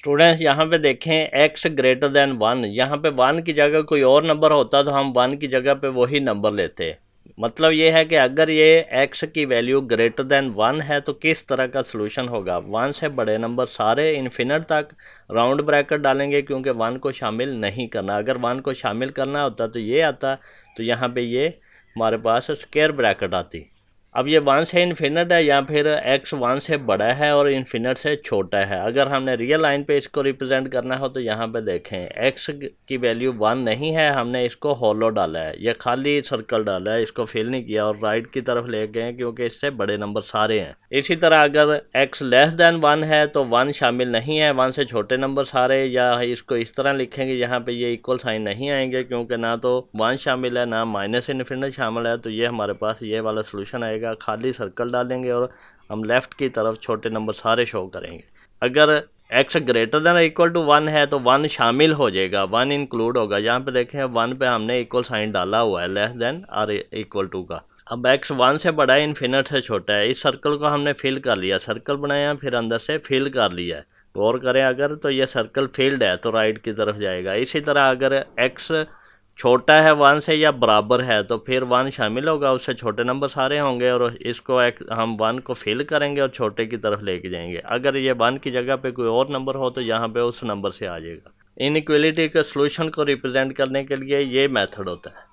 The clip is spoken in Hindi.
स्टूडेंट्स यहाँ पे देखें x ग्रेटर देन 1, यहाँ पे 1 की जगह कोई और नंबर होता तो हम 1 की जगह पे वही नंबर लेते। मतलब ये है कि अगर ये x की वैल्यू ग्रेटर देन 1 है तो किस तरह का सलूशन होगा। 1 से बड़े नंबर सारे इन्फिनिट तक राउंड ब्रैकेट डालेंगे क्योंकि 1 को शामिल नहीं करना। अगर 1 को शामिल करना होता तो ये आता, तो यहाँ पे ये हमारे पास स्क्वायर ब्रैकेट आती। अब ये 1 से इन्फिनिट है या फिर x 1 से बड़ा है और इन्फिनिट से छोटा है। अगर हमने रियल लाइन पे इसको रिप्रेजेंट करना हो तो यहाँ पे देखें x की वैल्यू 1 नहीं है, हमने इसको होलो डाला है, ये खाली सर्कल डाला है, इसको फिल नहीं किया और राइट की तरफ ले गए क्योंकि इससे बड़े नंबर सारे हैं। इसी तरह अगर x लेस देन 1 है तो 1 शामिल नहीं है, 1 से छोटे नंबर सारे, या इसको इस तरह लिखेंगे यहाँ पे ये इक्वल साइन नहीं आएंगे क्योंकि ना तो 1 शामिल है ना माइनस इन्फिनिट शामिल है। तो ये हमारे पास ये वाला सोल्यूशन आएगा, खाली सर्कल डालेंगे और हम लेफ़्ट की तरफ छोटे नंबर सारे शो करेंगे। अगर x greater than equal to 1 है तो 1 शामिल हो जाएगा, 1 इंक्लूड होगा। यहाँ पे देखें 1 पे हमने इक्वल साइन डाला हुआ है लेस देन और इक्वल टू का। अब x 1 से बड़ा है, इन्फिनिट से छोटा है, इस सर्कल को हमने फिल कर लिया, सर्कल बनाया फिर अंदर से फिल कर लिया है। गौर करें अगर तो ये सर्कल फिल्ड है तो राइट की तरफ जाएगा। इसी तरह अगर x छोटा है 1 से या बराबर है तो फिर 1 शामिल होगा, उससे छोटे नंबर सारे होंगे और इसको हम 1 को फिल करेंगे और छोटे की तरफ लेके जाएंगे। अगर ये 1 की जगह पे कोई और नंबर हो तो यहाँ पे उस नंबर से आ जाएगा। इनइक्वालिटी के सॉल्यूशन को रिप्रेजेंट करने के लिए ये मेथड होता है।